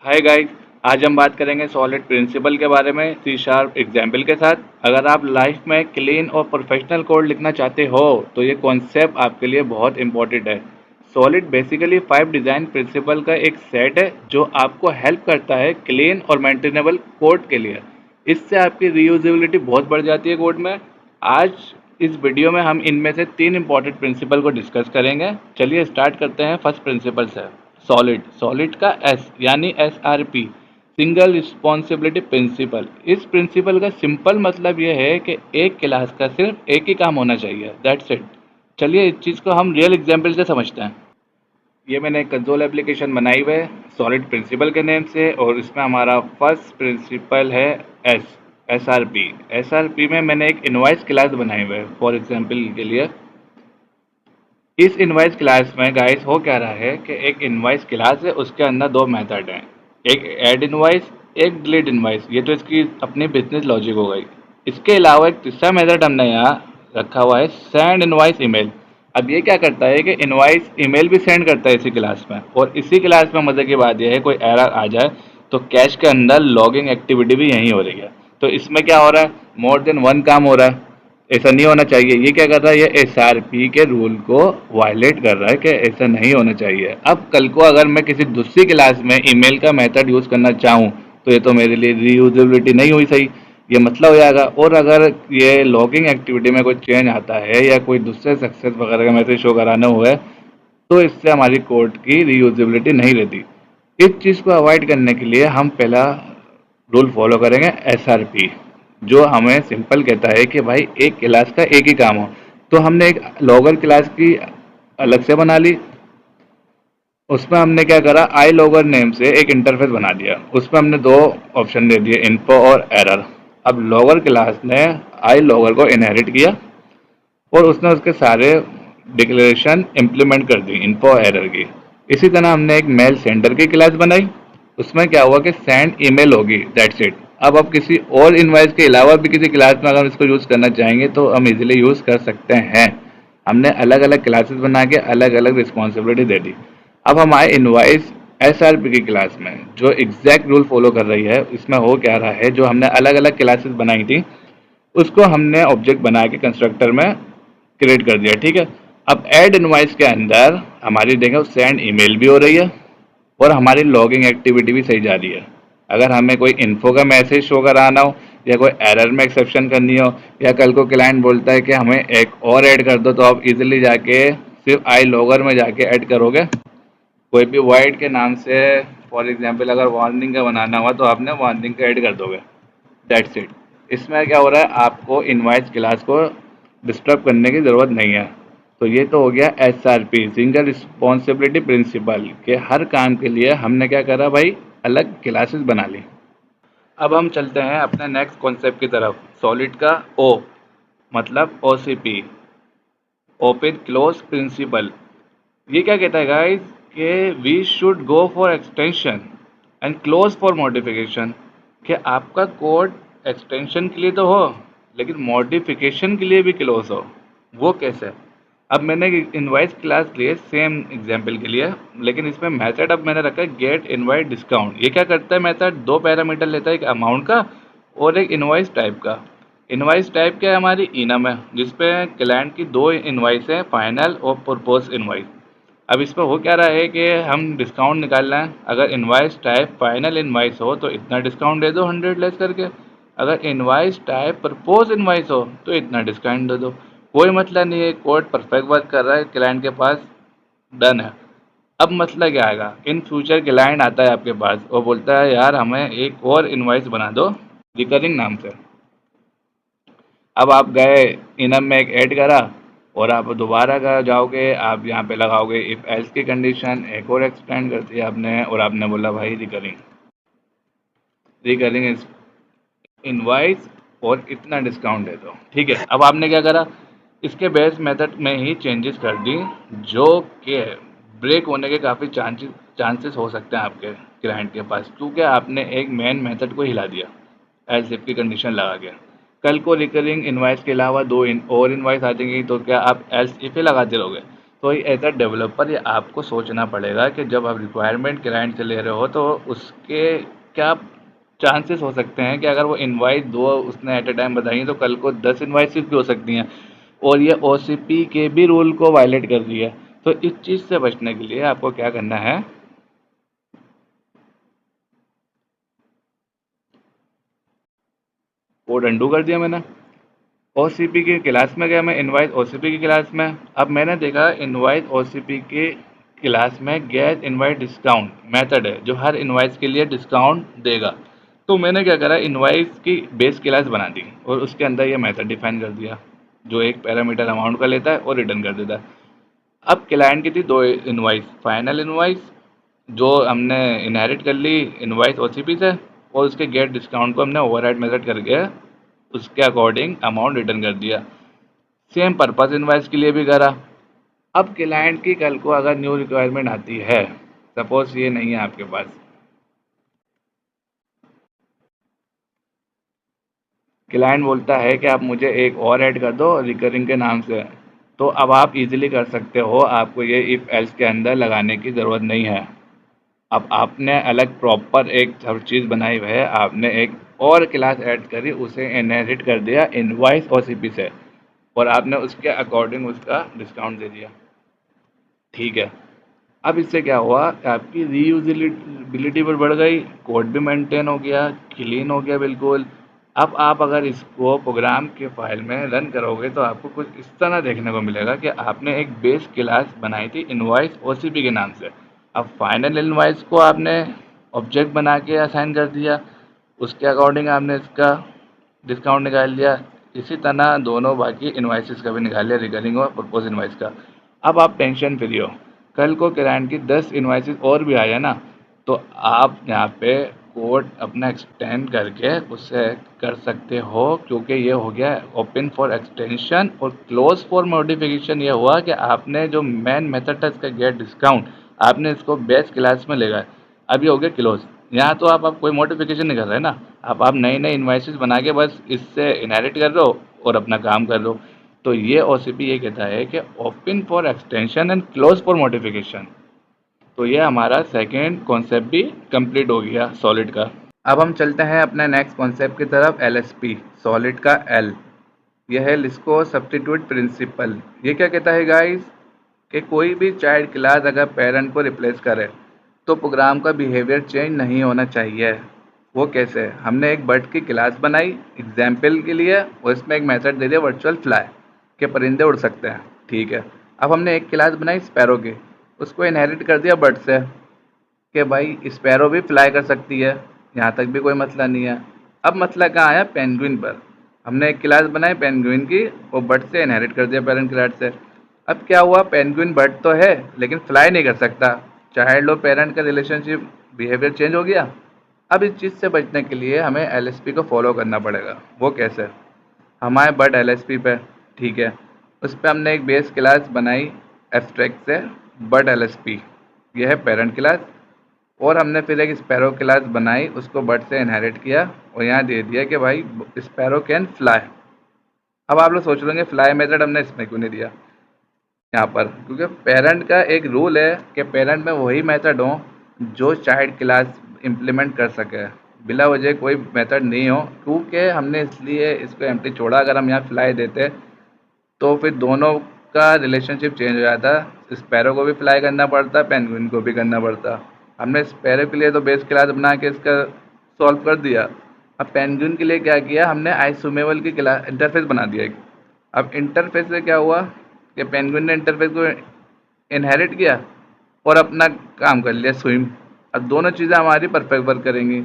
Hi guys. आज हम बात करेंगे सॉलिड प्रिंसिपल के बारे में सी शार्प एग्जाम्पल के साथ। अगर आप लाइफ में क्लीन और प्रोफेशनल कोड लिखना चाहते हो तो ये कॉन्सेप्ट आपके लिए बहुत इंपॉर्टेंट है। सॉलिड बेसिकली 5 डिज़ाइन प्रिंसिपल का एक सेट है जो आपको हेल्प करता है क्लीन और मेंटेनेबल कोड के लिए। इससे आपकी रीयूजेबिलिटी बहुत बढ़ जाती है कोड में। आज इस वीडियो में हम इनमें से 3 इंपॉर्टेंट प्रिंसिपल को डिस्कस करेंगे। चलिए स्टार्ट करते हैं फर्स्ट प्रिंसिपल से। सॉलिड का एस यानी SRP, सिंगल रिस्पॉन्सिबिलिटी प्रिंसिपल। इस प्रिंसिपल का सिंपल मतलब यह है कि एक क्लास का सिर्फ एक ही काम होना चाहिए, दैट्स इट। चलिए इस चीज़ को हम रियल एग्जाम्पल से समझते हैं। ये मैंने एक कंसोल एप्लीकेशन बनाई हुई है सॉलिड प्रिंसिपल के नेम से, और इसमें हमारा फर्स्ट प्रिंसिपल है SRP। SRP में मैंने एक इनवॉइस क्लास बनाई हुई है फॉर एग्जाम्पल के लिए। इस इनवाइस क्लास में गाइस हो क्या रहा है कि एक इनवाइस क्लास है, उसके अंदर दो मेथड हैं, एक ऐड इनवाइस, एक डिलीट इनवाइस। ये तो इसकी अपनी बिजनेस लॉजिक हो गई। इसके अलावा एक तीसरा मेथड हमने यहाँ रखा हुआ है, सेंड इनवाइस ईमेल। अब ये क्या करता है कि इनवाइस ईमेल भी सेंड करता है इसी क्लास में, और इसी क्लास में मज़े की बात यह है कोई एरर आ जाए तो कैश के अंदर लॉगिंग एक्टिविटी भी यहीं हो रही है। तो इसमें क्या हो रहा है, मोर देन वन काम हो रहा है। ऐसा नहीं होना चाहिए। ये क्या कर रहा है, ये SRP के रूल को वायलेट कर रहा है कि ऐसा नहीं होना चाहिए। अब कल को अगर मैं किसी दूसरी क्लास में ईमेल का मेथड यूज़ करना चाहूँ तो ये तो मेरे लिए रीयूजेबिलिटी नहीं हुई सही, ये मतलब हो जाएगा। और अगर ये लॉगिंग एक्टिविटी में कोई चेंज आता है या कोई दूसरे सक्सेस वगैरह का मैसेज शो कराना हुआ है तो इससे हमारी कोड की रीयूजेबिलिटी नहीं रहती। इस चीज़ को अवॉइड करने के लिए हम पहला रूल फॉलो करेंगे, SRP, जो हमें सिंपल कहता है कि भाई एक क्लास का एक ही काम हो। तो हमने एक लॉगर क्लास की अलग से बना ली। उसमें हमने क्या करा, आई लॉगर नेम से एक इंटरफेस बना दिया। उसमें हमने दो ऑप्शन दे दिए, इन्फो और एरर। अब लॉगर क्लास ने आई लॉगर को इनहेरिट किया और उसने उसके सारे डिक्लेरेशन इम्प्लीमेंट कर दी इन्फो और एरर की। इसी तरह हमने एक मेल सेंडर की क्लास बनाई। उसमें क्या हुआ कि सेंड ईमेल होगी, दैट्स इट। अब आप किसी और इनवाइस के अलावा भी किसी क्लास में अगर इसको यूज़ करना चाहेंगे तो हम इजीली यूज़ कर सकते हैं। हमने अलग अलग क्लासेस बना के अलग अलग रिस्पॉन्सिबिलिटी दे दी। अब हमारे इनवाइस SRP की क्लास में जो एग्जैक्ट रूल फॉलो कर रही है, इसमें हो क्या रहा है, जो हमने अलग अलग क्लासेस बनाई थी उसको हमने ऑब्जेक्ट बना के कंस्ट्रक्टर में क्रिएट कर दिया, ठीक है। अब ऐड इनवाइस के अंदर हमारी देखें सेंड ईमेल भी हो रही है और हमारी लॉगिंग एक्टिविटी भी सही जा रही है। अगर हमें कोई इन्फो का मैसेज शो कराना हो या कोई एरर में एक्सेप्शन करनी हो या कल को क्लाइंट बोलता है कि हमें एक और ऐड कर दो, तो आप इजीली जाके सिर्फ आई लॉगर में जाके ऐड करोगे। कोई भी वाइड के नाम से फॉर एग्जांपल अगर वार्निंग का बनाना हुआ तो आपने वार्निंग का ऐड कर दोगे, दैट्स इट। इसमें क्या हो रहा है, आपको इनवाइस क्लास को डिस्टर्ब करने की ज़रूरत नहीं है। तो ये तो हो गया SRP, सिंगल रिस्पॉन्सिबिलिटी प्रिंसिपल, के हर काम के लिए हमने क्या करा भाई, अलग क्लासेस बना ली। अब हम चलते हैं अपने नेक्स्ट कॉन्सेप्ट की तरफ, सॉलिड का O मतलब OCP, ओपन क्लोज प्रिंसिपल। ये क्या कहता है गाइस कि we should go for extension and close for modification. कि आपका कोड एक्सटेंशन के लिए तो हो लेकिन मॉडिफिकेशन के लिए भी क्लोज हो। वो कैसे? अब मैंने इनवाइस क्लास लिए सेम एग्जांपल के लिए, लेकिन इसमें मेथड अब मैंने रखा है गेट इनवाइस डिस्काउंट। ये क्या करता है, मेथड दो पैरामीटर लेता है, एक अमाउंट का और एक इनवाइस टाइप का। इनवाइस टाइप क्या है, हमारी इनम है जिसपे क्लाइंट की दो इनवाइस है, फाइनल और प्रपोज इनवाइस। अब इसमें हो क्या रहा है कि हम डिस्काउंट निकाल रहे हैं। अगर इनवाइस टाइप फाइनल इनवाइस हो तो इतना डिस्काउंट दे दो 100 लेस करके। अगर इनवाइस टाइप प्रपोज इनवाइस हो तो इतना डिस्काउंट दे दो। कोई मतलब नहीं है, कोड परफेक्ट वर्क कर रहा है, क्लाइंट के पास डन है। अब मसला क्या आएगा, इन फ्यूचर क्लाइंट आता है आपके पास और बोलता है यार हमें एक और इनवाइस बना दो रिकरिंग नाम से। अब आप गए इनम में एक ऐड करा और आप दोबारा का जाओगे, आप यहाँ पे लगाओगे इफ एल्स की कंडीशन, एक और एक्सटेंड कर दिया आपने और आपने बोला भाई रिकरिंग रिकरिंग इनवाइस और इतना डिस्काउंट दे दो, ठीक है। अब आपने क्या करा, इसके बेस मेथड में ही चेंजेस कर दी जो कि ब्रेक होने के काफ़ी चांसेस हो सकते हैं आपके क्लाइंट के पास, क्योंकि आपने एक मेन मेथड को हिला दिया एल्स इफ की कंडीशन लगा के। कल को रिकरिंग इनवाइस के अलावा दो और इनवाइस आ जाएंगी तो क्या आप एल्स इफ ही लगाते रहोगे? तो एज अ डेवलपर ये आपको सोचना पड़ेगा कि जब आप रिक्वायरमेंट क्लाइंट से ले रहे हो तो उसके क्या चांसेस हो सकते हैं कि अगर वो इनवाइस दो उसने एट ए टाइम बताई तो कल को 10 इनवाइसेस भी हो सकती हैं, और ये ओसीपी के भी रूल को वायलेट कर रही है। तो इस चीज़ से बचने के लिए आपको क्या करना है, कोड अंडू कर दिया मैंने। ओसीपी की क्लास में गया मैं, इनवाइस ओसीपी की क्लास में। अब मैंने देखा इनवाइस ओसीपी की क्लास में गेट इनवाइस डिस्काउंट मेथड है जो हर इनवाइस के लिए डिस्काउंट देगा। तो मैंने क्या करा, इनवाइस की बेस क्लास बना दी और उसके अंदर ये मेथड डिफाइन कर दिया जो एक पैरामीटर अमाउंट का लेता है और रिटर्न कर देता है। अब क्लाइंट की थी दो इनवाइस, फाइनल इनवाइस जो हमने इनहेरिट कर ली इनवाइस ओसीपी से, और उसके गेट डिस्काउंट को हमने ओवरराइड मेथड करके उसके अकॉर्डिंग अमाउंट रिटर्न कर दिया। सेम पर्पस इनवाइस के लिए भी करा। अब क्लाइंट की कल को अगर न्यू रिक्वायरमेंट आती है, सपोज ये नहीं है आपके पास, क्लाइंट बोलता है कि आप मुझे एक और ऐड कर दो रिकरिंग के नाम से, तो अब आप इजीली कर सकते हो, आपको ये इफ एल्स के अंदर लगाने की ज़रूरत नहीं है। अब आपने अलग प्रॉपर एक हर चीज़ बनाई हुई है, आपने एक और क्लास ऐड करी, उसे इनहेरिट कर दिया इनवाइस ओसीपी से, और आपने उसके अकॉर्डिंग उसका डिस्काउंट दे दिया। ठीक है। अब इससे क्या हुआ कि आपकी रीयूजेबिलिटी पर बढ़ गई, कोड भी मेंटेन हो गया, क्लीन हो गया बिल्कुल। अब आप अगर इसको प्रोग्राम के फाइल में रन करोगे तो आपको कुछ इस तरह देखने को मिलेगा कि आपने एक बेस क्लास बनाई थी इनवॉइस ओसीपी के नाम से। अब फाइनल इनवॉइस को आपने ऑब्जेक्ट बना के असाइन कर दिया, उसके अकॉर्डिंग आपने इसका डिस्काउंट निकाल लिया। इसी तरह दोनों बाकी इनवॉइसेस का भी निकाल लिया, रिकरिंग और प्रपोज इनवॉइस का। अब आप टेंशन फ्री हो, कल को क्लाइंट की 10 इनवॉइसेस और भी आ जाए ना, तो आप यहाँ पे कोड अपना एक्सटेंड करके उससे कर सकते हो, क्योंकि ये हो गया ओपन फॉर एक्सटेंशन। और क्लोज फॉर मॉडिफिकेशन ये हुआ कि आपने जो मेन मेथड था इसका गेट डिस्काउंट, आपने इसको बेस क्लास में ले गए। अब ये हो गया क्लोज। यहाँ तो आप कोई मॉडिफिकेशन नहीं कर रहे ना, आप नए नए इन्वाइसेस बना के बस इससे इनहेरिट कर रहे हो और अपना काम कर रहे हो। तो ये ओसीपी ये कहता है कि open for extension and close for modification. तो ये हमारा सेकेंड कॉन्सेप्ट भी कंप्लीट हो गया सॉलिड का। अब हम चलते हैं अपने नेक्स्ट कॉन्सेप्ट की तरफ, एलएसपी, सॉलिड का एल। यह है लिस्को सब्स्टिट्यूट प्रिंसिपल। ये क्या कहता है गाइस, कि कोई भी चाइल्ड क्लास अगर पेरेंट को रिप्लेस करे तो प्रोग्राम का बिहेवियर चेंज नहीं होना चाहिए। वो कैसे, हमने एक बर्ड की क्लास बनाई एग्जाम्पल के लिए और इसमें एक मेथड दे दिया वर्चुअल फ्लाई, के परिंदे उड़ सकते हैं। ठीक है। अब हमने एक क्लास बनाई स्पैरो की, उसको इनहेरिट कर दिया बर्ड से कि भाई स्पैरो भी फ्लाई कर सकती है, यहाँ तक भी कोई मसला नहीं है। अब मसला कहाँ आया, पेंगुइन पर। हमने एक क्लास बनाई पेंगुइन की और बर्ड से इनहेरिट कर दिया पेरेंट क्लास से। अब क्या हुआ, पेंगुइन बर्ड तो है लेकिन फ्लाई नहीं कर सकता। चाइल्ड और पेरेंट का रिलेशनशिप बिहेवियर चेंज हो गया। अब इस चीज़ से बचने के लिए हमें एलएसपी को फॉलो करना पड़ेगा। वो कैसे, हमारे बर्ड एलएसपी पे, ठीक है, उस पर हमने एक बेस क्लास बनाई एब्स्ट्रैक्ट से, बर्ड एलएसपी, यह है पेरेंट क्लास। और हमने फिर एक स्पैरो क्लास बनाई, उसको बर्ड से इनहेरिट किया और यहाँ दे दिया कि भाई स्पैरो कैन फ्लाई। अब आप लोग सोच लेंगे फ्लाई मेथड हमने इसमें क्यों नहीं दिया यहाँ पर, क्योंकि पेरेंट का एक रूल है कि पेरेंट में वही मेथड हो जो चाइल्ड क्लास इम्प्लीमेंट कर सके, बिला वजह कोई मेथड नहीं हो। क्योंकि हमने इसलिए इसको एम्प्टी छोड़ा, अगर हम यहाँ फ्लाई देते तो फिर दोनों का रिलेशनशिप चेंज हो जाता, स्पैरो को भी फ्लाई करना पड़ता, पेंगुइन को भी करना पड़ता। हमने स्पैरो के लिए तो बेस क्लास बना के इसका सॉल्व कर दिया। अब पेंगुइन के लिए क्या किया, हमने आइसोमेबल की क्लास इंटरफेस बना दिया एक। अब इंटरफेस से क्या हुआ कि पेंगुइन ने इंटरफेस को इनहेरिट किया और अपना काम कर लिया स्विम। अब दोनों चीज़ें हमारी परफेक्ट वर्क करेंगी।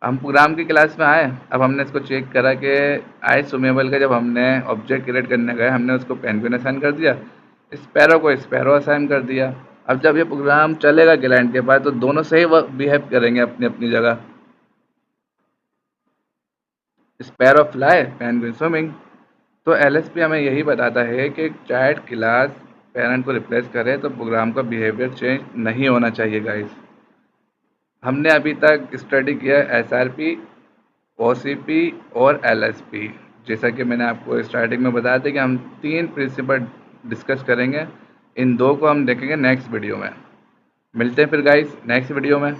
हम प्रोग्राम की क्लास में आए, अब हमने इसको चेक करा कि आई सुमेबल का जब हमने ऑब्जेक्ट क्रिएट करने गए हमने उसको पेंगुइन असाइन कर दिया, स्पैरो को स्पैरो असाइन कर दिया। अब जब ये प्रोग्राम चलेगा क्लाइंट के पास तो दोनों सही बिहेव करेंगे अपनी अपनी जगह, स्पैरो फ्लाई पेंगुइन स्विमिंग। तो एलएसपी हमें यही बताता है कि चाइल्ड क्लास पेरेंट को रिप्लेस करे तो प्रोग्राम का बिहेवियर चेंज नहीं होना चाहिए गाइस। हमने अभी तक स्टडी किया एसआरपी, ओसीपी और एलएसपी। जैसा कि मैंने आपको स्टार्टिंग में बताया था कि हम तीन प्रिंसिपल डिस्कस करेंगे, इन दो को हम देखेंगे नेक्स्ट वीडियो में। मिलते हैं फिर गाइस नेक्स्ट वीडियो में।